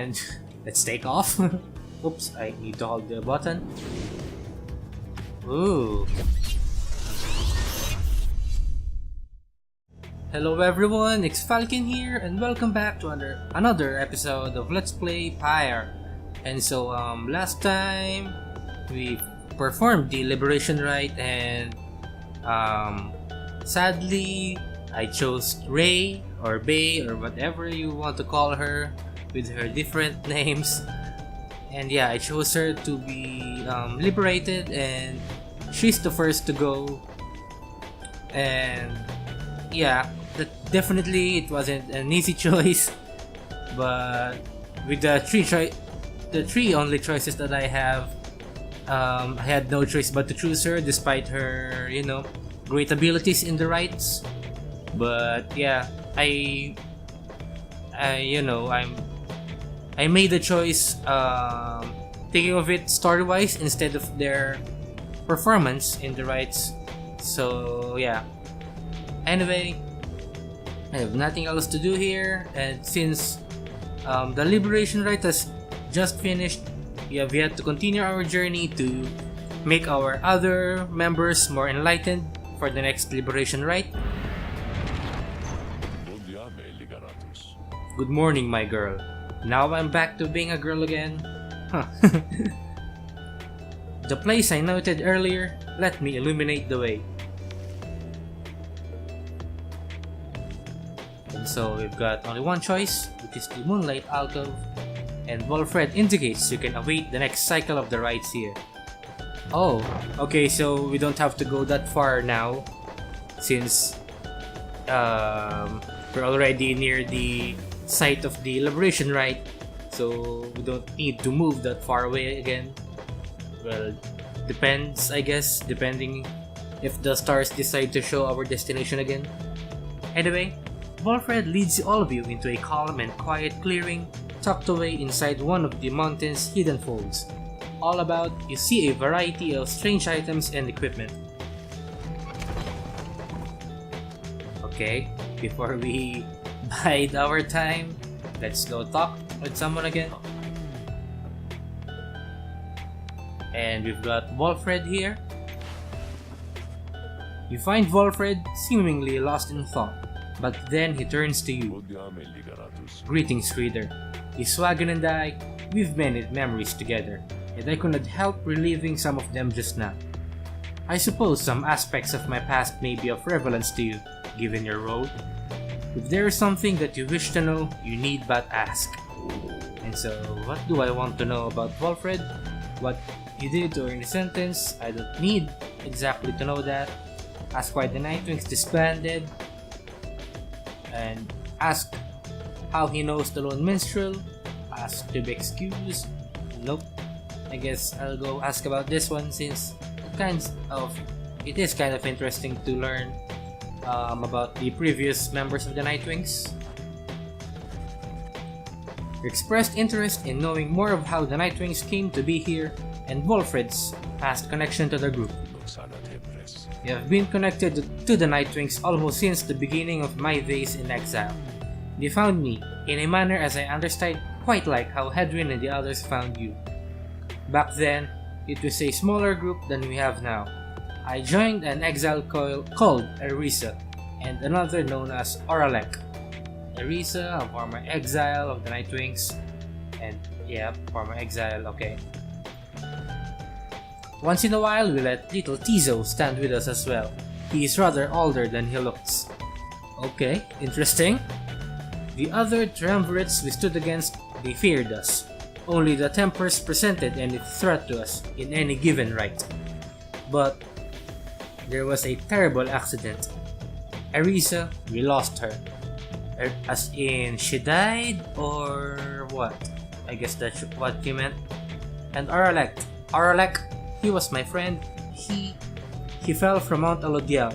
And let's take off. Oops, I need to hold the button. Ooh. Hello everyone, XFalcon here, and welcome back to another episode of Let's Play Pyre. And so last time we performed the Liberation Rite, and sadly I chose Ray or Bay or whatever you want to call her with her different names. And yeah, I chose her to be liberated, and she's the first to go. And yeah, definitely it wasn't an easy choice, but with the three only choices that I have, I had no choice but to choose her, despite her, great abilities in the rites. But yeah, I made the choice, thinking of it story-wise instead of their performance in the rites. So yeah. Anyway, I have nothing else to do here, and since the Liberation Rite has just finished, we have yet to continue our journey to make our other members more enlightened for the next Liberation Rite. Good morning, my girl. Now I'm back to being a girl again. Huh. The place I noted earlier, let me illuminate the way. And so we've got only one choice, which is the Moonlight Alcove, and Wolfred indicates you can await the next cycle of the rites here. Oh, okay, so we don't have to go that far now, since we're already near the site of the Liberation Rite, so we don't need to move that far away again. Well, depends, I guess, depending if the stars decide to show our destination again. Anyway, Wolfred leads all of you into a calm and quiet clearing tucked away inside one of the mountain's hidden folds. All about, you see a variety of strange items and equipment. Okay, before we bide our time, let's go talk with someone again. And we've got Wolfred here. You find Wolfred seemingly lost in thought, but then he turns to you. Greetings, reader. This WAGON and I, we've many memories together, and I could not help reliving some of them just now. I suppose some aspects of my past may be of relevance to you, given your role. If there is something that you wish to know, you need but ask. And so, what do I want to know about Wolfred? What he did during the sentence? I don't need exactly to know that. Ask why the Nightwings disbanded, and ask how he knows the lone minstrel. Ask to be excused. Nope. I guess I'll go ask about this one, since it is kind of interesting to learn about the previous members of the Nightwings. You expressed interest in knowing more of how the Nightwings came to be here and Wolfred's past connection to the group. You have been connected to the Nightwings almost since the beginning of my days in exile. They found me, in a manner as I understand, quite like how Hedwin and the others found you. Back then, it was a smaller group than we have now. I joined an exile called Erisa, and another known as Oralek. Erisa, a former exile of the Nightwings, and yeah, former exile, okay. Once in a while, we let little Tizo stand with us as well. He is rather older than he looks. Okay, interesting. The other triumvirates we stood against, they feared us. Only the Tempers presented any threat to us in any given rite. But there was a terrible accident. Erisa, we lost her. As in, she died, or what? I guess that's what you meant. And Oralek, he was my friend. He fell from Mount Alodial.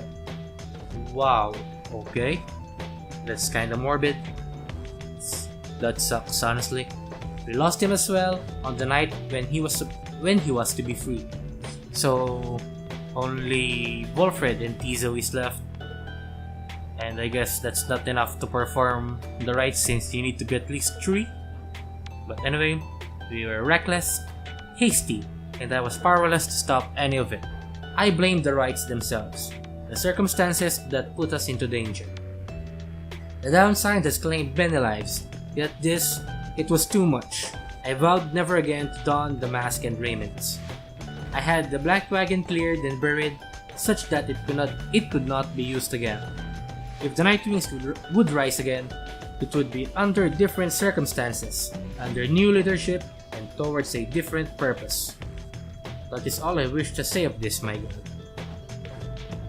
Wow, okay. That's kinda morbid. That sucks, honestly. We lost him as well on the night when he was to be free. So only Wolfred and Tizo is left. And I guess that's not enough to perform the rites, since you need to get at least 3. But anyway, we were reckless, hasty, and I was powerless to stop any of it. I blamed the rites themselves, the circumstances that put us into danger. The downside has claimed many lives, yet it was too much. I vowed never again to don the mask and raiments. I had the black wagon cleared and buried, such that it could not be used again. If the Nightwings would rise again, it would be under different circumstances, under new leadership, and towards a different purpose. That is all I wish to say of this, my god.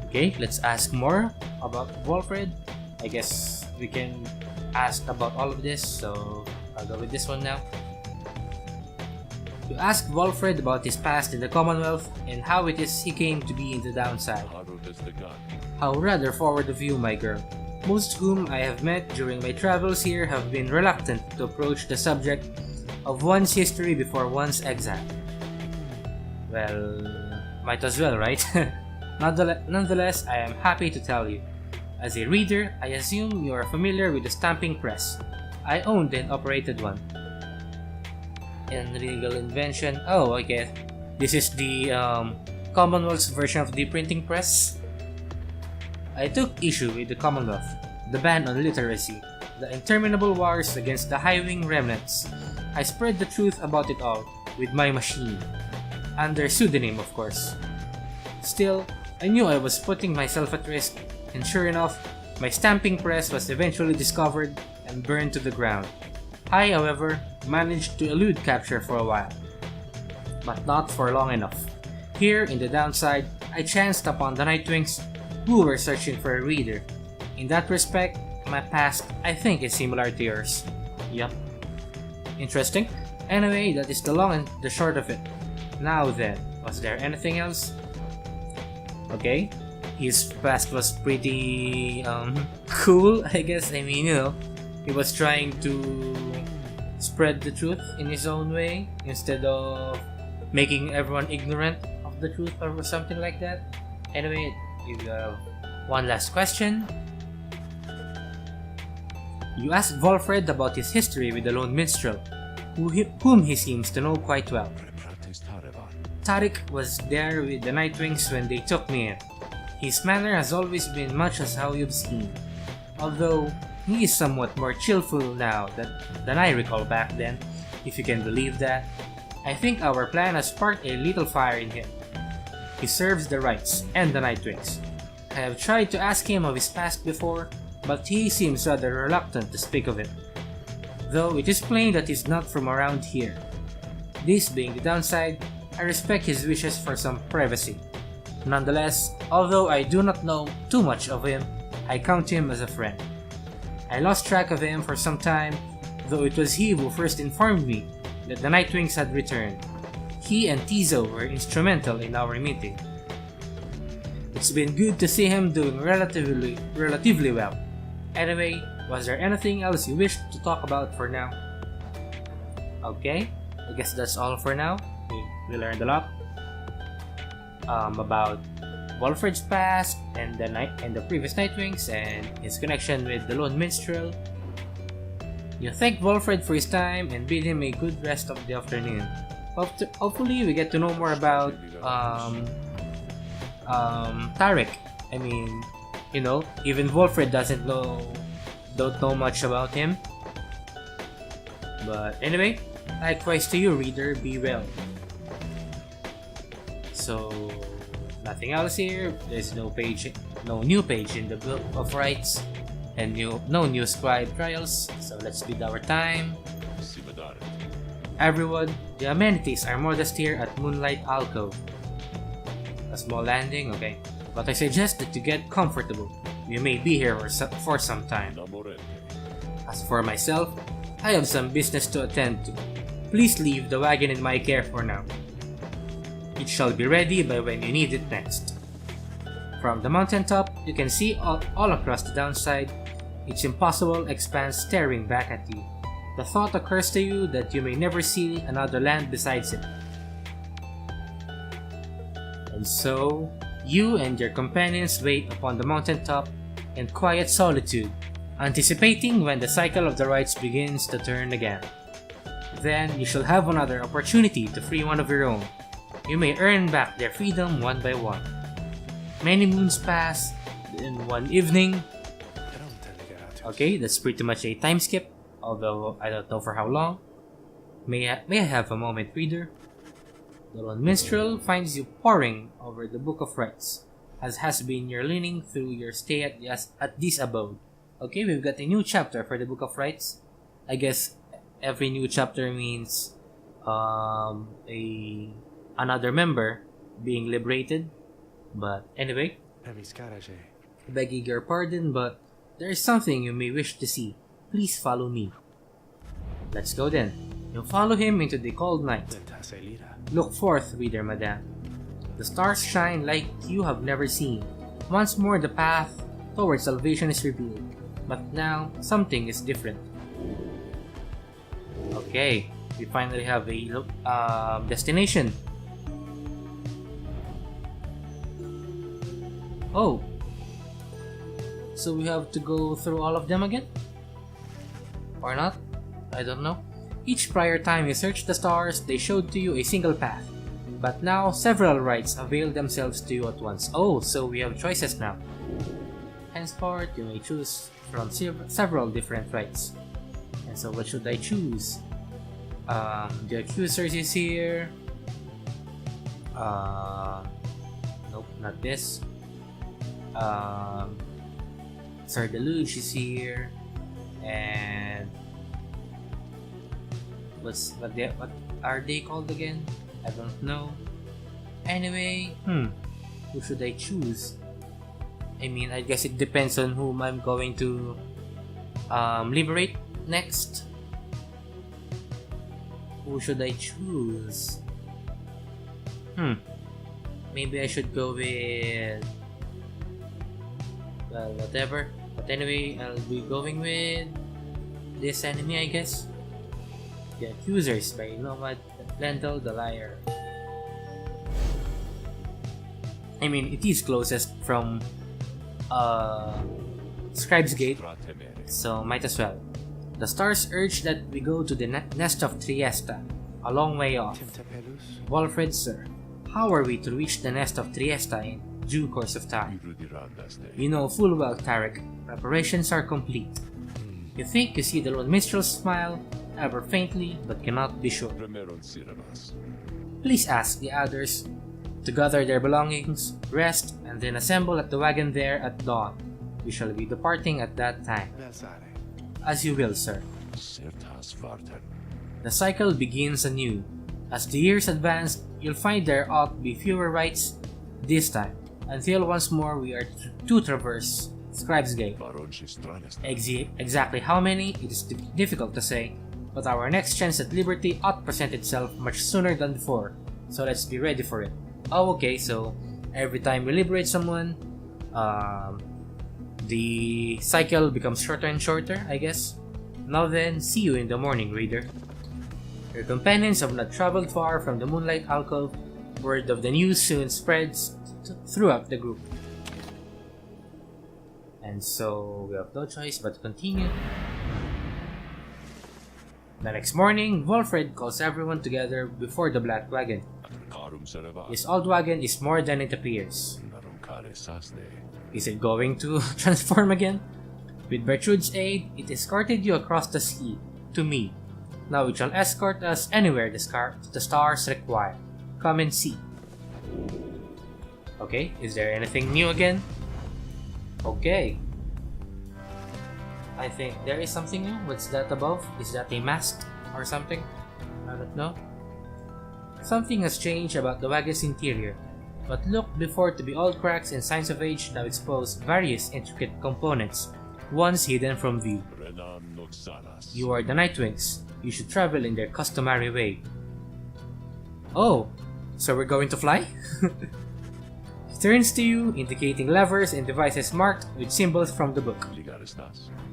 Okay, let's ask more about Wolfred. I guess we can ask about all of this, so I'll go with this one now. You ask Wolfred about his past in the Commonwealth and how it is he came to be in the downside. How rather forward of you, my girl. Most whom I have met during my travels here have been reluctant to approach the subject of one's history before one's exile. Well, might as well, right? Nonetheless, I am happy to tell you. As a reader, I assume you are familiar with the stamping press. I owned and operated one. An illegal invention. Oh, okay. This is the Commonwealth's version of the printing press. I took issue with the Commonwealth, the ban on literacy, the interminable wars against the high-wing remnants. I spread the truth about it all, with my machine. Under pseudonym, of course. Still, I knew I was putting myself at risk, and sure enough, my stamping press was eventually discovered and burned to the ground. I, however, managed to elude capture for a while, but not for long enough. Here, in the downside, I chanced upon the Nightwings, who were searching for a reader. In that respect, my past, I think, is similar to yours. Yup. Interesting. Anyway, that is the long and the short of it. Now then, was there anything else? Okay, his past was pretty cool, I guess. I mean, you know, he was trying to spread the truth in his own way instead of making everyone ignorant of the truth or something like that. Anyway, you have one last question. You ask Wolfred about his history with the lone minstrel, whom he seems to know quite well. Tariq was there with the Nightwings when they took me in. His manner has always been much as how you've seen, although he is somewhat more cheerful now than I recall back then, if you can believe that. I think our plan has sparked a little fire in him. He serves the rites and the Nightwings. I have tried to ask him of his past before, but he seems rather reluctant to speak of it, though it is plain that he's not from around here. This being the downside, I respect his wishes for some privacy. Nonetheless, although I do not know too much of him, I count him as a friend. I lost track of him for some time, though it was he who first informed me that the Nightwings had returned. He and Tizo were instrumental in our meeting. It's been good to see him doing relatively well. Anyway, was there anything else you wish to talk about for now? Okay, I guess that's all for now. We learned a lot about Wolfred's past and the previous Nightwings and his connection with the Lone Minstrel. You thank Wolfred for his time and bid him a good rest of the afternoon. Hopefully we get to know more about Tariq. I mean, you know, even Wolfred don't know much about him. But anyway, likewise to you, reader, be well. So, nothing else here. There's no new page in the book of rites, and no new scribe trials. So let's bid our time. Everyone, the amenities are modest here at Moonlight Alcove. A small landing, okay. But I suggest that you get comfortable. You may be here for some time. As for myself, I have some business to attend to. Please leave the wagon in my care for now. It shall be ready by when you need it next. From the mountaintop, you can see all across the downside, its impossible expanse staring back at you. The thought occurs to you that you may never see another land besides it. And so, you and your companions wait upon the mountaintop in quiet solitude, anticipating when the cycle of the rites begins to turn again. Then you shall have another opportunity to free one of your own. You may earn back their freedom one by one. Many moons pass, in one evening. Okay, that's pretty much a time skip, although I don't know for how long. May I have a moment, reader? The lone minstrel finds you poring over the Book of Rites, as has been your leaning through your stay at this abode. Okay, we've got a new chapter for the Book of Rites. I guess every new chapter means another member being liberated. But anyway, begging your pardon, but there is something you may wish to see. Please follow me. Let's go then. You follow him into the cold night. Look forth, reader madam. The stars shine like you have never seen. Once more the path towards salvation is revealed. But now, something is different. Okay, we finally have a destination. Oh. So we have to go through all of them again? Or not? I don't know. Each prior time you searched the stars, they showed to you a single path. But now, several rites avail themselves to you at once. Oh, so we have choices now. Henceforth, you may choose from several different rites. And so what should I choose? The Accusers is here. Nope, not this. Sir Deluge is here. And what are they called again? I don't know. Anyway, who should I choose? I mean, I guess it depends on whom I'm going to liberate next. Who should I choose? Maybe I should go with... well, whatever. But anyway, I'll be going with this enemy, I guess. The Accusers by Nomad Lentil the Liar. I mean, it is closest from Scribe's Gate, so might as well. The stars urge that we go to the nest of Triesta, a long way off. Walfred, sir, how are we to reach the nest of Triesta in due course of time? You know full well, Tarek, preparations are complete. You think you see the lone minstrel smile, ever faintly, but cannot be sure. Please ask the others to gather their belongings, rest, and then assemble at the wagon there at dawn. We shall be departing at that time. As you will, sir. The cycle begins anew. As the years advance, you'll find there ought to be fewer rites this time, until once more we are to traverse Scribe's Gate. Exactly how many, it is difficult to say, but our next chance at liberty ought to present itself much sooner than before, so let's be ready for it. Oh, okay, so every time we liberate someone, the cycle becomes shorter and shorter, I guess. Now then, see you in the morning, reader. Your companions have not traveled far from the Moonlight Alcove. Word of the news soon spreads throughout the group. And so, we have no choice but to continue. The next morning, Wolfred calls everyone together before the Black Wagon. This old wagon is more than it appears. Is it going to transform again? With Bertrude's aid, it escorted you across the sea, to me. Now it shall escort us anywhere the stars require. Come and see. Okay, is there anything new again? Okay. I think there is something new. What's that above? Is that a mast or something? I don't know. Something has changed about the wagon's interior. What looked before to be old cracks and signs of age now expose various intricate components, once hidden from view. You are the Nightwings. You should travel in their customary way. Oh, so we're going to fly? He turns to you, indicating levers and devices marked with symbols from the book.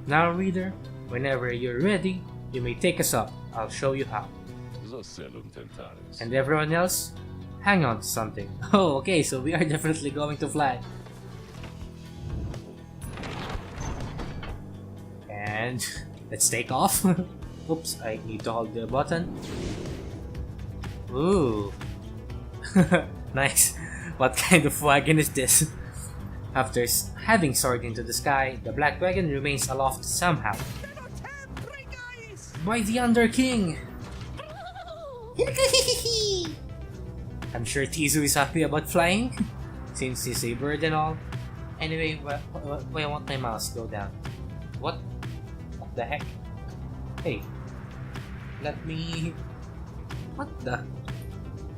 Now, reader, whenever you're ready, you may take us up. I'll show you how. And everyone else, hang on to something. Oh, okay, so we are definitely going to fly. And let's take off. Oops, I need to hold the button. Ooh. Nice. What kind of wagon is this? After having soared into the sky, the black wagon remains aloft somehow. By the Under King! I'm sure Tizu is happy about flying, since he's a bird and all. Anyway, why won't my mouse go down? What? What the heck? Hey, let me... What the?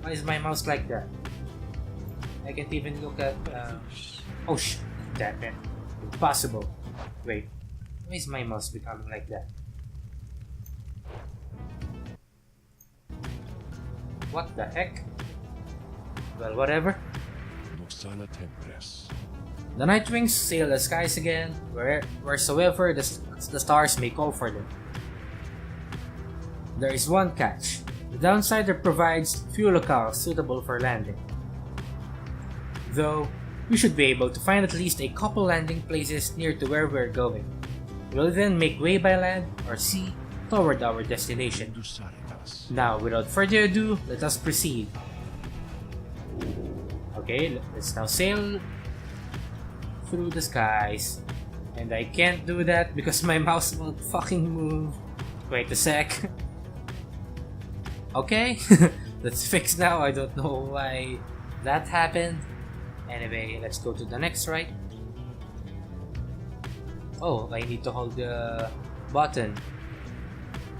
Why is my mouse like that? I can't even look at... Oh sh... Damn it. Impossible. Wait, why is my mouse becoming like that? What the heck? Well, whatever. The Nightwings sail the skies again, wheresoever the stars may call for them. There is one catch. The Downsider provides few locales suitable for landing. Though, we should be able to find at least a couple landing places near to where we're going. We'll then make way by land or sea toward our destination. Now, without further ado, let us proceed. Okay, let's now sail through the skies. And I can't do that because my mouse won't fucking move. Wait a sec. Okay, that's fixed now. I don't know why that happened. Anyway, let's go to the next rite. Oh, I need to hold the button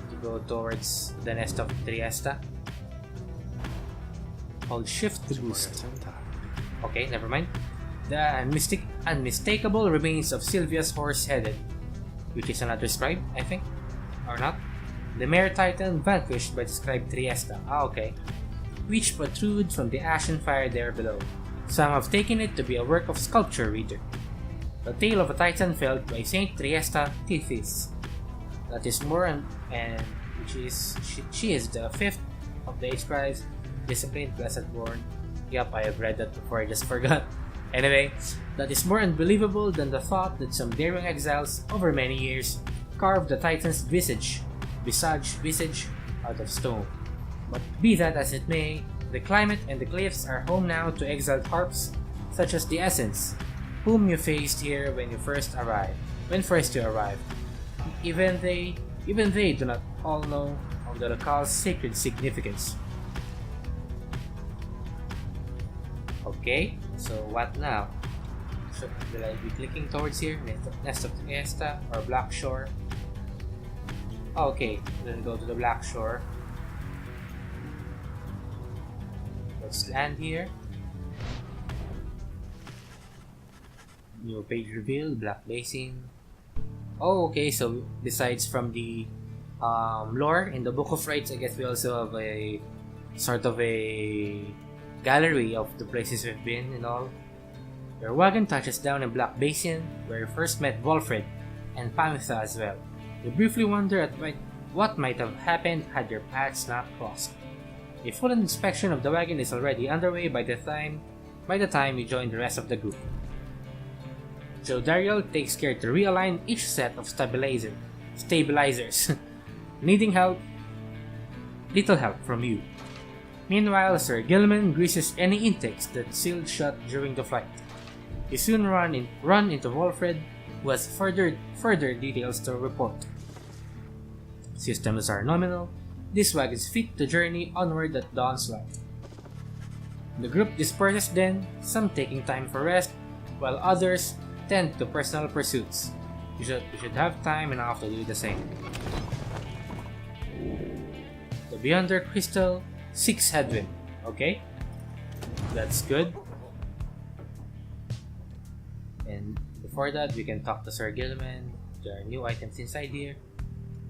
to go towards the nest of Triesta. Hold shift to boost. Okay, never mind. The unmistakable remains of Sylvia's horse headed, which is another scribe, I think, or not. The mare titan vanquished by the scribe Triesta. Okay. Which protrude from the ashen fire there below. Some have taken it to be a work of sculpture reader. The tale of a titan felled by Saint Triesta Tethys. That is more and which is she is the fifth of the 8 scribes, disciplined, blessed born. Yup, I have read that before, I just forgot. Anyway, that is more unbelievable than the thought that some daring exiles over many years carved the titan's visage out of stone. But be that as it may, the climate and the cliffs are home now to exiled harps such as the Essence, whom you faced here when first you arrived. Even they do not all know of the locale's sacred significance. Okay, so what now? So, will I be clicking towards here? Nest of Triesta or Black Shore? Okay, then go to the Black Shore. Let's land here. New page reveal, Black Basin. Oh, okay, so besides from the lore in the Book of Rites, I guess we also have a sort of a gallery of the places we've been and all. Your wagon touches down in Black Basin, where you first met Wolfred and Pamitha as well. You briefly wonder at what might have happened had your paths not crossed. A full inspection of the wagon is already underway by the time you join the rest of the group. Joe Dariel takes care to realign each set of stabilizers, needing little help from you. Meanwhile, Sir Gilman greases any intakes that sealed shut during the flight. You soon run into Wolfred, who has further details to report. Systems are nominal. This wagon is fit to journey onward at dawn's light. The group disperses then, some taking time for rest, while others tend to personal pursuits. You should have time enough to do the same. The Beyonder Crystal 6 headwind. Okay, that's good. And before that, we can talk to Sir Gilman. There are new items inside here.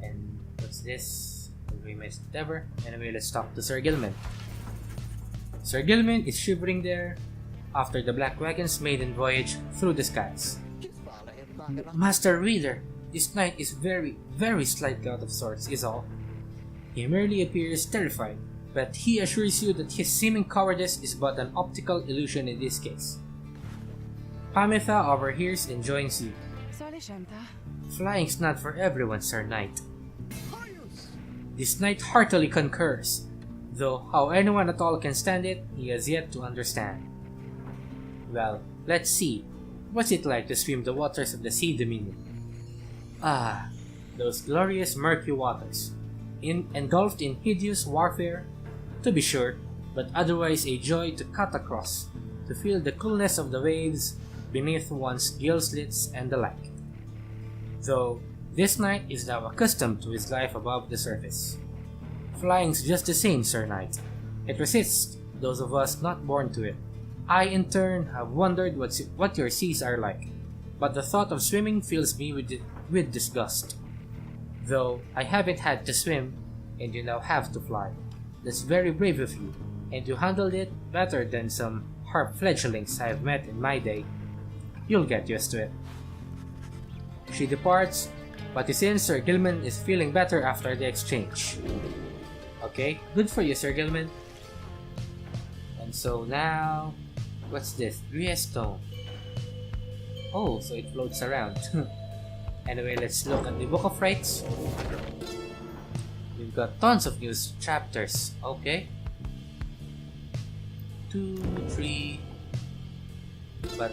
And what's this? We missed ever. Anyway, let's talk to Sir Gilman. Sir Gilman is shivering there after the Black Wagon's maiden voyage through the skies. Master Reader, this knight is very, very slightly out of sorts, is all. He merely appears terrified, but he assures you that his seeming cowardice is but an optical illusion in this case. Pamitha overhears and joins you. Flying's not for everyone, Sir Knight. This knight heartily concurs, though how anyone at all can stand it, he has yet to understand. Well, let's see. What's it like to swim the waters of the Sea Dominion? Ah, those glorious murky waters, engulfed in hideous warfare, to be sure, but otherwise a joy to cut across, to feel the coolness of the waves beneath one's gill slits and the like. Though this knight is now accustomed to his life above the surface. Flying's just the same, Sir Knight. It resists those of us not born to it. I, in turn, have wondered what your seas are like, but the thought of swimming fills me with disgust. Though I haven't had to swim, and you now have to fly. That's very brave of you, and you handled it better than some harp fledglings I've met in my day. You'll get used to it. She departs, but it seems Sir Gilman is feeling better after the exchange. Okay, good for you, Sir Gilman. And so now, what's this? Drea Stone. Oh, so it floats around. Anyway, let's look at the Book of Rites. We've got tons of new chapters. Okay. 2, 3. But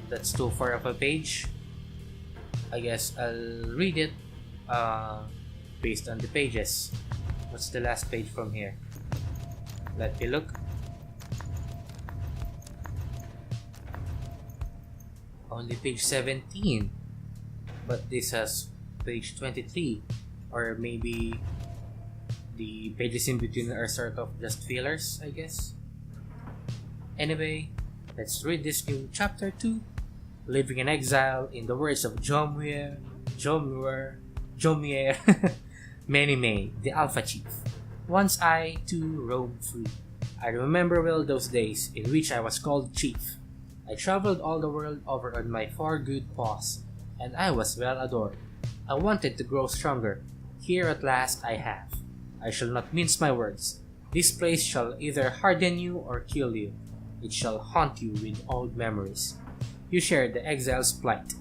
that's too far of a page. I guess I'll read it based on the pages. What's the last page from here? Let me look. Only page 17. But this has page 23. Or maybe the pages in between are sort of just fillers, I guess. Anyway, let's read this new chapter 2. Living in exile, in the words of Jomier, Menime, the Alpha Chief. Once I, too, roamed free. I remember well those days in which I was called Chief. I traveled all the world over on my 4 good paws, and I was well adored. I wanted to grow stronger. Here at last I have. I shall not mince my words. This place shall either harden you or kill you. It shall haunt you with old memories. You shared the exile's plight.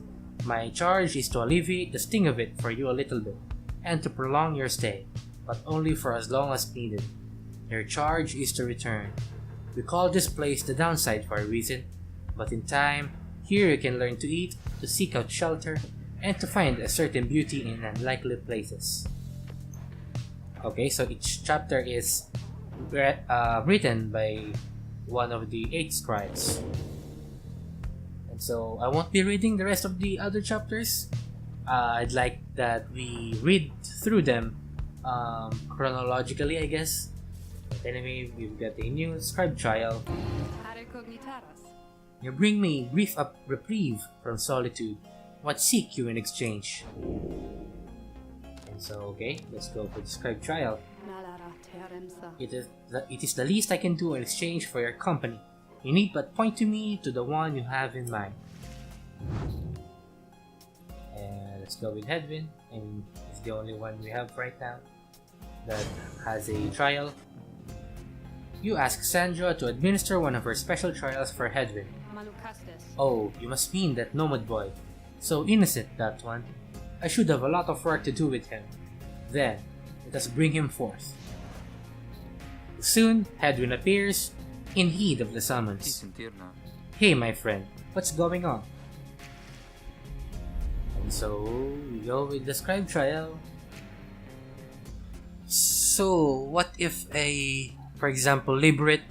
My charge is to alleviate the sting of it for you a little bit, and to prolong your stay, but only for as long as needed. Your charge is to return. We call this place the downside for a reason, but in time, here you can learn to eat, to seek out shelter, and to find a certain beauty in unlikely places. Okay, so each chapter is written by one of the 8 scribes. And so I won't be reading the rest of the other chapters. I'd like that we read through them chronologically, I guess. But anyway, we've got a new scribe trial. You bring me brief reprieve from solitude. What seek you in exchange? And so, okay, let's go for the scribe trial. It is the least I can do in exchange for your company. You need but point to me to the one you have in mind. And let's go with Hedwin, and it's the only one we have right now that has a trial. You ask Sandra to administer one of her special trials for Hedwin. Oh, you must mean that nomad boy. So innocent, that one. I should have a lot of work to do with him. Then, let us bring him forth. Soon, Hedwin appears, in heed of the summons. Hey, my friend, what's going on? And so, we go with the scribe trial. So, what if for example, liberate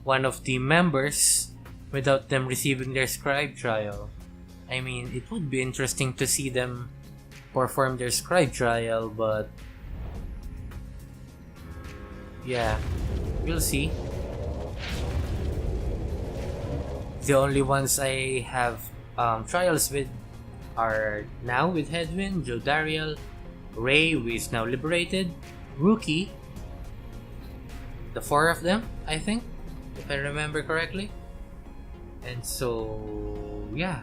one of the members without them receiving their scribe trial? I mean, it would be interesting to see them perform their scribe trial, but yeah, we'll see. The only ones I have trials with are now with Hedwin, Jodariel, Ray, who is now liberated, Rookie, the 4 of them, I think, if I remember correctly. And so, yeah,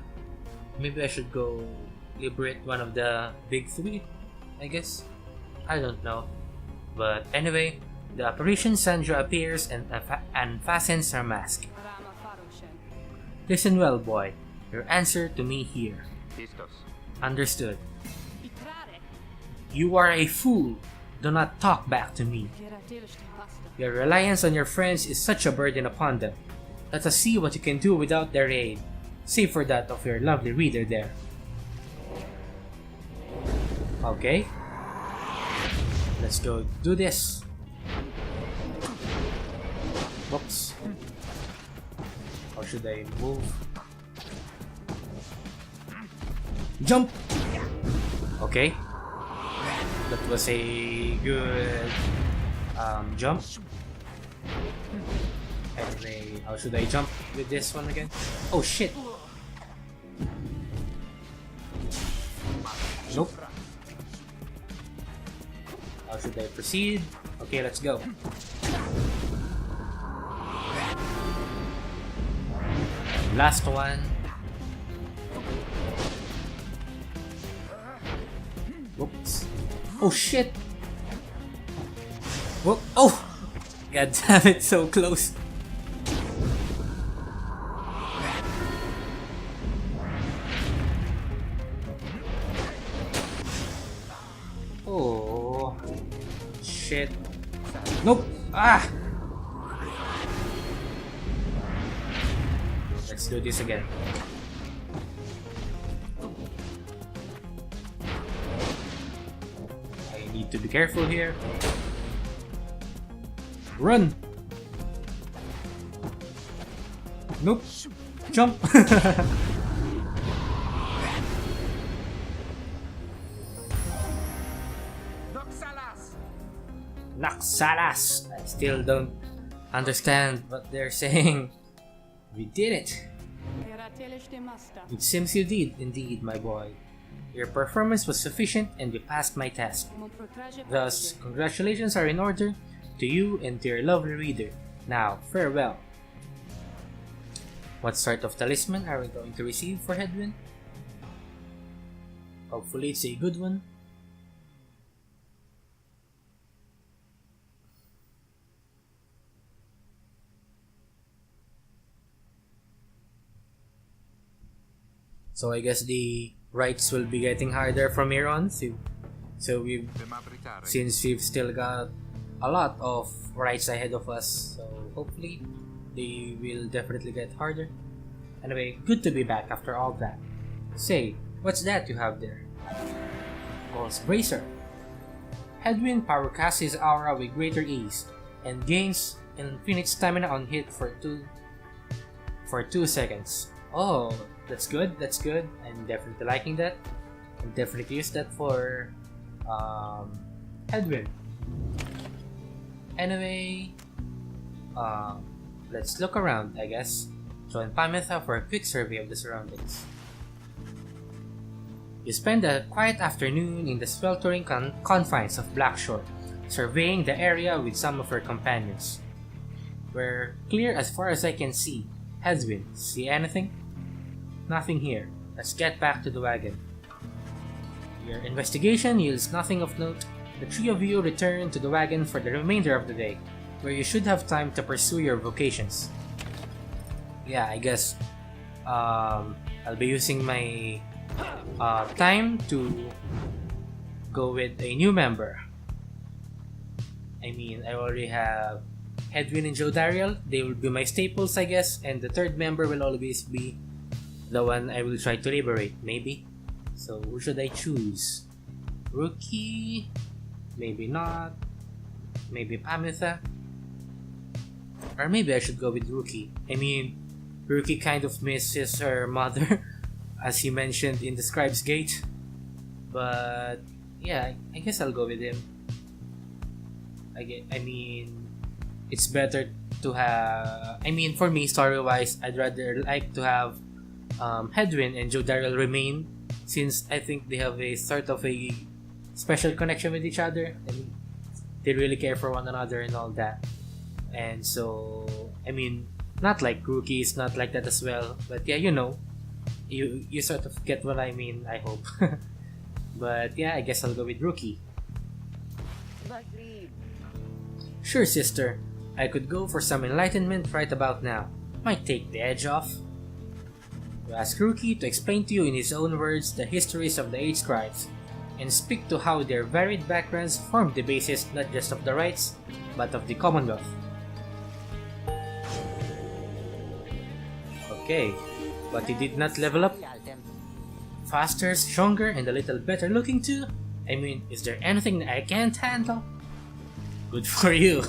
maybe I should go liberate one of the big 3, I guess. I don't know. But anyway, the apparition Sandra appears and fastens her mask. Listen well, boy. Your answer to me here. Understood. You are a fool. Do not talk back to me. Your reliance on your friends is such a burden upon them. Let us see what you can do without their aid, save for that of your lovely reader there. Okay. Let's go do this. Whoops. How should I move? Jump! Okay. That was a good jump. Anyway, how should I jump with this one again? Oh shit! Nope. How should I proceed? Okay, let's go. Last one. Whoops. Oh shit! Whoop! Oh! God damn it, so close. Oh shit. Nope! Ah! Let's do this again. I need to be careful here. Run! Nope. Jump! Naksalas! I still don't understand what they're saying. We did it! It seems you did, indeed, my boy. Your performance was sufficient and you passed my test. Thus, congratulations are in order to you and to your lovely reader. Now, farewell. What sort of talisman are we going to receive for Hedwyn? Hopefully it's a good one. So I guess the rites will be getting harder from here on. So since we've still got a lot of rites ahead of us, so hopefully they will definitely get harder. Anyway, good to be back after all that. Say, what's that you have there? Pulse Bracer. Hedwyn powercasts his aura with greater ease and gains infinite stamina on hit for 2 seconds. Oh, that's good, that's good. I'm definitely liking that. I'll definitely use that for Hedwyn. Anyway, let's look around, I guess. Join Pamitha for a quick survey of the surroundings. You spend a quiet afternoon in the sweltering confines of Blackshore, surveying the area with some of her companions. We're clear as far as I can see. Hedwyn, see anything? Nothing here. Let's get back to the wagon. Your investigation yields nothing of note. The three of you return to the wagon for the remainder of the day, where you should have time to pursue your vocations. Yeah, I guess I'll be using my time to go with a new member. I mean, I already have Hedwyn and Joe Dariel. They will be my staples, I guess, and the third member will always be the one I will try to liberate, maybe. So who should I choose? Rookie? Maybe not. Maybe Pamitha? Or maybe I should go with Rookie. I mean, Rookie kind of misses her mother, as he mentioned in the Scribe's Gate. But yeah, I guess I'll go with him. I mean, it's better to have... I mean, for me, story-wise, I'd rather like to have Hedwyn and Joe Dariel remain, since I think they have a sort of a special connection with each other and they really care for one another and all that. And so, I mean, not like Rookie is not like that as well, but yeah, you know, you sort of get what I mean, I hope. But yeah, I guess I'll go with Rookie. Sure, sister. I could go for some enlightenment right about now. Might take the edge off. You ask Rookie to explain to you in his own words the histories of the 8 scribes. and speak to how their varied backgrounds formed the basis not just of the rites, but of the Commonwealth. Okay, but he did not level up? Faster, stronger, and a little better looking too? I mean, is there anything that I can't handle? Good for you!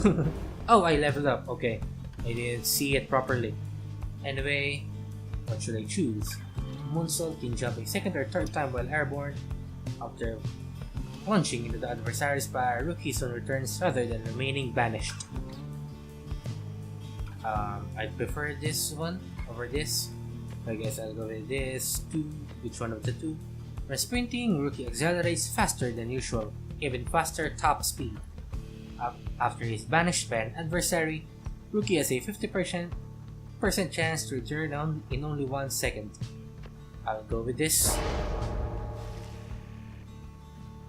Oh, I leveled up, okay. I didn't see it properly. Anyway, what should I choose? Moonsault can jump a second or third time while airborne. After plunging into the adversary's fire, Rookie soon returns rather than remaining banished. I'd prefer this one over this. I guess I'll go with this two. Which one of the two? When sprinting, Rookie accelerates faster than usual, even faster top speed. After he's banished by an adversary, Rookie has a 50% chance to return in only 1 second. I'll go with this.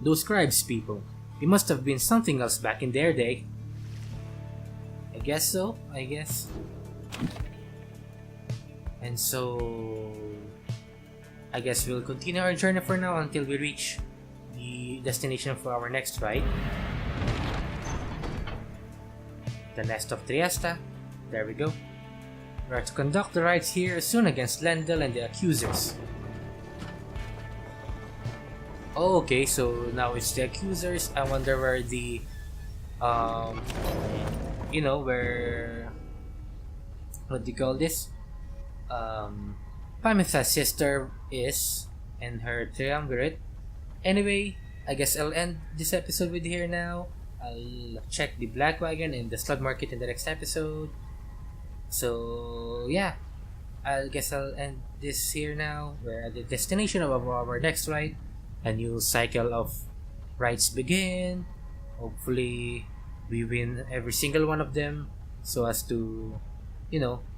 Those scribes people, they must have been something else back in their day. I guess so, I guess. And so, I guess we'll continue our journey for now until we reach the destination for our next rite. The Nest of Triesta. There we go. We are to conduct the rites here soon against Lendl and the accusers. Oh, okay, so now it's the accusers. I wonder where the where, what do you call this? Pymitha's sister is, and her triumvirate. Anyway, I guess I'll end this episode with here now. I'll check the Black Wagon and the Slug Market in the next episode. So yeah, I guess I'll end this here now. We're at the destination of our next rite. A new cycle of rites begin. Hopefully we win every single one of them so as to,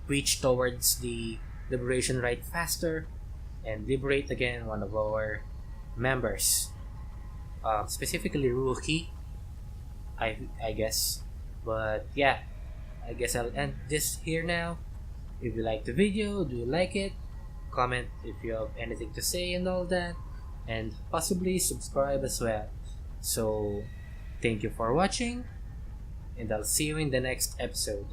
reach towards the Liberation Rite faster and liberate again one of our members. Specifically Rookie, I guess. But yeah, I guess I'll end this here now. If you like the video, do you like it? Comment if you have anything to say and all that. And possibly subscribe as well. So, thank you for watching, and I'll see you in the next episode.